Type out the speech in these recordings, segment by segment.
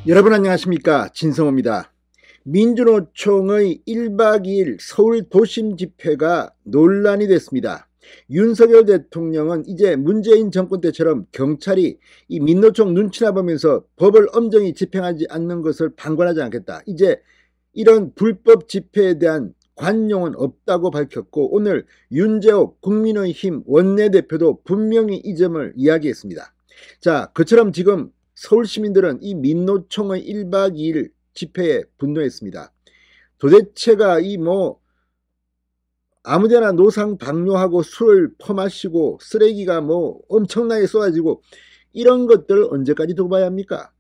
여러분 안녕하십니까, 진성호입니다. 민주노총의 1박 2일 서울 도심 집회가 논란이 됐습니다. 윤석열 대통령은 이제 문재인 정권 때처럼 경찰이 이 민노총 눈치나 보면서 법을 엄정히 집행하지 않는 것을 방관하지 않겠다. 이제 이런 불법 집회에 대한 관용은 없다고 밝혔고, 오늘 윤재옥 국민의힘 원내대표도 분명히 이 점을 이야기했습니다. 자, 그처럼 지금 서울 시민들은 이 민노총의 1박 2일 집회에 분노했습니다. 도대체가 아무데나 노상 방뇨하고 술을 퍼마시고 쓰레기가 엄청나게 쏟아지고 이런 것들 언제까지 두고 봐야 합니까?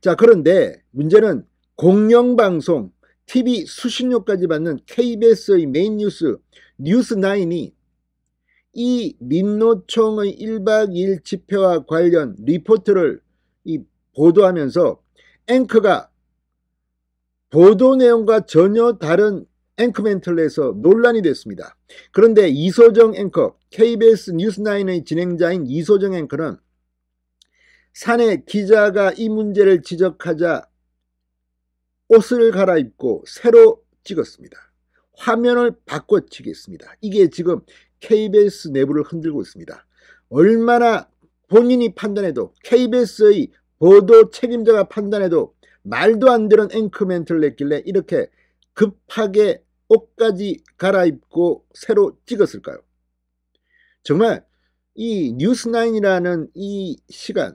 자, 그런데 문제는 공영방송 TV 수신료까지 받는 KBS의 메인 뉴스 뉴스9이 이 민노총의 1박 2일 집회와 관련 리포트를 보도하면서 앵커가 보도 내용과 전혀 다른 앵커 멘트를 해서 논란이 됐습니다. 그런데 이소정 앵커, KBS 뉴스9의 진행자인 이소정 앵커는 사내 기자가 이 문제를 지적하자 옷을 갈아입고 새로 찍었습니다. 화면을 바꿔치겠습니다. 이게 지금 KBS 내부를 흔들고 있습니다. 얼마나 본인이 판단해도, KBS의 보도 책임자가 판단해도 말도 안 되는 앵커 멘트를 냈길래 이렇게 급하게 옷까지 갈아입고 새로 찍었을까요? 정말 이 뉴스9이라는 이 시간,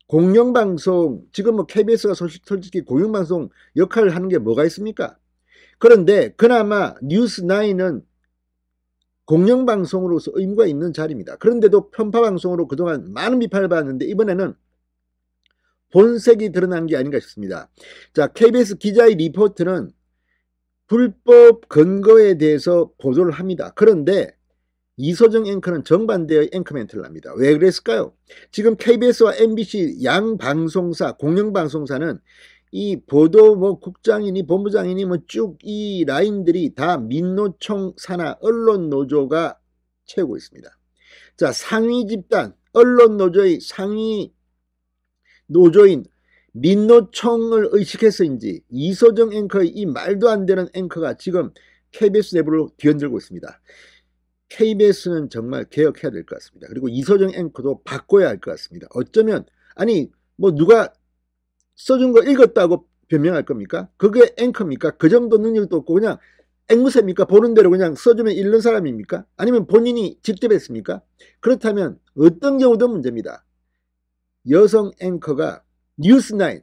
공영방송, 지금 KBS가 솔직히 공영방송 역할을 하는 게 뭐가 있습니까? 그런데 그나마 뉴스9은 공영방송으로서 의무가 있는 자리입니다. 그런데도 편파방송으로 그동안 많은 비판을 받았는데 이번에는 본색이 드러난 게 아닌가 싶습니다. 자, KBS 기자의 리포트는 불법 근거에 대해서 보도를 합니다. 그런데 이소정 앵커는 정반대의 앵커 멘트를 합니다. 왜 그랬을까요? 지금 KBS와 MBC 양 방송사, 공영방송사는 이 보도 국장이니 본부장이니 쭉 이 라인들이 다 민노총 산하 언론노조가 채우고 있습니다. 자, 상위 집단, 언론노조의 상위 노조인 민노총을 의식해서인지 이소정 앵커의 이 말도 안 되는 앵커가 지금 KBS 내부를 뒤흔들고 있습니다. KBS는 정말 개혁해야 될 것 같습니다. 그리고 이소정 앵커도 바꿔야 할 것 같습니다. 어쩌면 누가 써준 거 읽었다고 변명할 겁니까? 그게 앵커입니까? 그 정도 능력도 없고 그냥 앵무새입니까? 보는 대로 그냥 써주면 읽는 사람입니까? 아니면 본인이 직접 했습니까? 그렇다면 어떤 경우도 문제입니다. 여성 앵커가 뉴스9,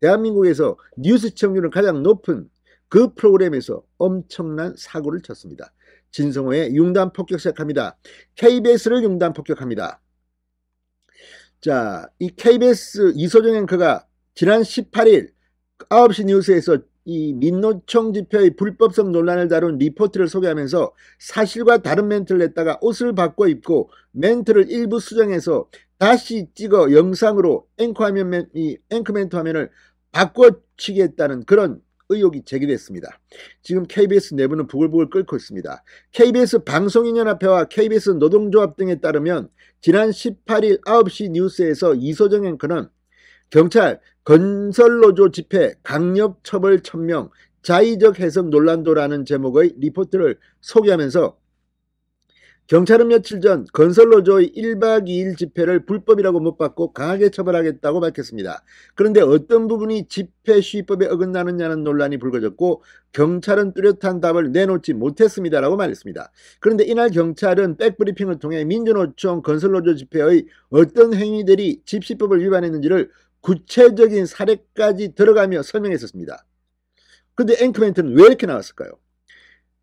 대한민국에서 뉴스 시청률은 가장 높은 그 프로그램에서 엄청난 사고를 쳤습니다. 진성호의 융단 폭격 시작합니다. KBS를 융단 폭격합니다. 자, 이 KBS 이소정 앵커가 지난 18일 9시 뉴스에서 이 민노총 집회의 불법성 논란을 다룬 리포트를 소개하면서 사실과 다른 멘트를 냈다가 옷을 바꿔 입고 멘트를 일부 수정해서 다시 찍어 영상으로 앵커 멘트 화면을 바꿔치겠다는 그런 의혹이 제기됐습니다. 지금 KBS 내부는 부글부글 끓고 있습니다. KBS 방송인연합회와 KBS 노동조합 등에 따르면 지난 18일 9시 뉴스에서 이소정 앵커는 경찰 건설노조 집회 강력처벌 천명 자의적 해석 논란도라는 제목의 리포트를 소개하면서 경찰은 며칠 전 건설노조의 1박 2일 집회를 불법이라고 못 받고 강하게 처벌하겠다고 밝혔습니다. 그런데 어떤 부분이 집회 시위법에 어긋나느냐는 논란이 불거졌고 경찰은 뚜렷한 답을 내놓지 못했습니다라고 말했습니다. 그런데 이날 경찰은 백브리핑을 통해 민주노총 건설노조 집회의 어떤 행위들이 집시법을 위반했는지를 구체적인 사례까지 들어가며 설명했었습니다. 그런데 앵커 멘트는 왜 이렇게 나왔을까요?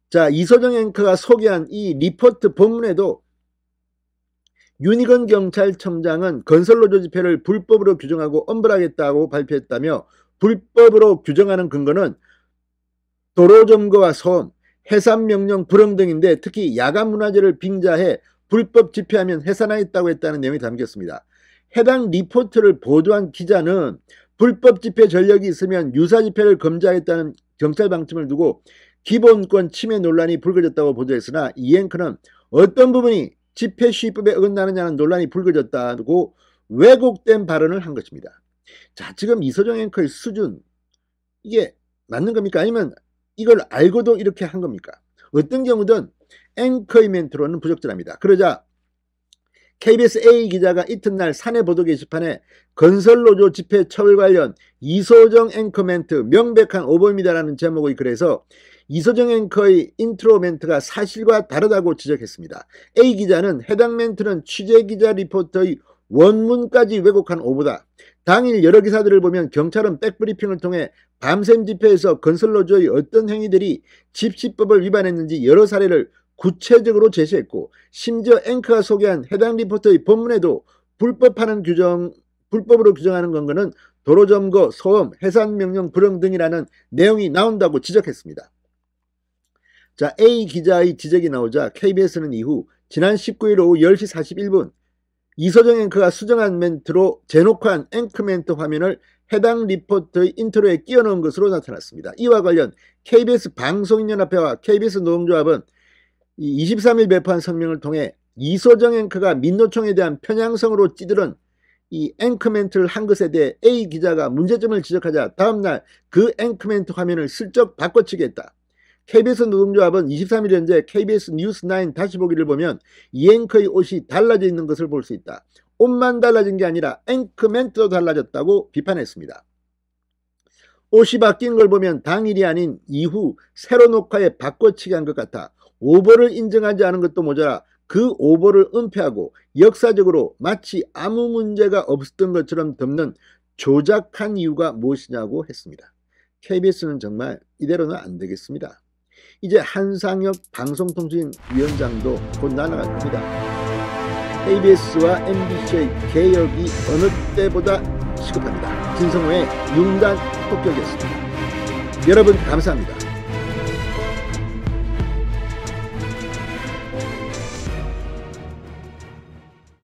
자, 이소정 앵커가 소개한 이 리포트 본문에도 윤희건 경찰청장은 건설노조 집회를 불법으로 규정하고 엄벌하겠다고 발표했다며 불법으로 규정하는 근거는 도로점거와 소음, 해산명령 불응 등인데 특히 야간문화재를 빙자해 불법 집회하면 해산하겠다고 했다는 내용이 담겼습니다. 해당 리포트를 보도한 기자는 불법 집회 전력이 있으면 유사 집회를 금지하겠다는 경찰 방침을 두고 기본권 침해 논란이 불거졌다고 보도했으나 이 앵커는 어떤 부분이 집회 시위법에 어긋나느냐는 논란이 불거졌다고 왜곡된 발언을 한 것입니다. 자, 지금 이소정 앵커의 수준, 이게 맞는 겁니까? 아니면 이걸 알고도 이렇게 한 겁니까? 어떤 경우든 앵커의 멘트로는 부적절합니다. 그러자 KBS A 기자가 이튿날 사내 보도 게시판에 건설노조 집회 처벌 관련 이소정 앵커 멘트 명백한 오보입니다라는 제목의 글에서 이소정 앵커의 인트로 멘트가 사실과 다르다고 지적했습니다. A 기자는 해당 멘트는 취재기자 리포터의 원문까지 왜곡한 오보다. 당일 여러 기사들을 보면 경찰은 백브리핑을 통해 밤샘 집회에서 건설노조의 어떤 행위들이 집시법을 위반했는지 여러 사례를 구체적으로 제시했고, 심지어 앵커가 소개한 해당 리포터의 본문에도 불법으로 규정하는 건거는 도로점거, 소음, 해산명령 불응 등이라는 내용이 나온다고 지적했습니다. 자, A 기자의 지적이 나오자 KBS는 이후 지난 19일 오후 10시 41분 이소정 앵커가 수정한 멘트로 제녹화한 앵커 멘트 화면을 해당 리포터의 인트로에 끼워 넣은 것으로 나타났습니다. 이와 관련 KBS 방송인연합회와 KBS 노동조합은 23일 배포한 성명을 통해 이소정 앵커가 민노총에 대한 편향성으로 찌들은 이 앵커 멘트를 한 것에 대해 A 기자가 문제점을 지적하자 다음날 그 앵커 멘트 화면을 슬쩍 바꿔치기 했다. KBS 노동조합은 23일 현재 KBS 뉴스9 다시 보기를 보면 이 앵커의 옷이 달라져 있는 것을 볼 수 있다. 옷만 달라진 게 아니라 앵커 멘트도 달라졌다고 비판했습니다. 옷이 바뀐 걸 보면 당일이 아닌 이후 새로 녹화에 바꿔치기 한 것 같아 오보를 인정하지 않은 것도 모자라 그 오보를 은폐하고 역사적으로 마치 아무 문제가 없었던 것처럼 덮는 조작한 이유가 무엇이냐고 했습니다. KBS는 정말 이대로는 안 되겠습니다. 이제 한상혁 방송통신위원장도 곧 날아갈 겁니다. KBS와 MBC의 개혁이 어느 때보다 시급합니다. 진성호의 융단 폭격이었습니다. 여러분 감사합니다.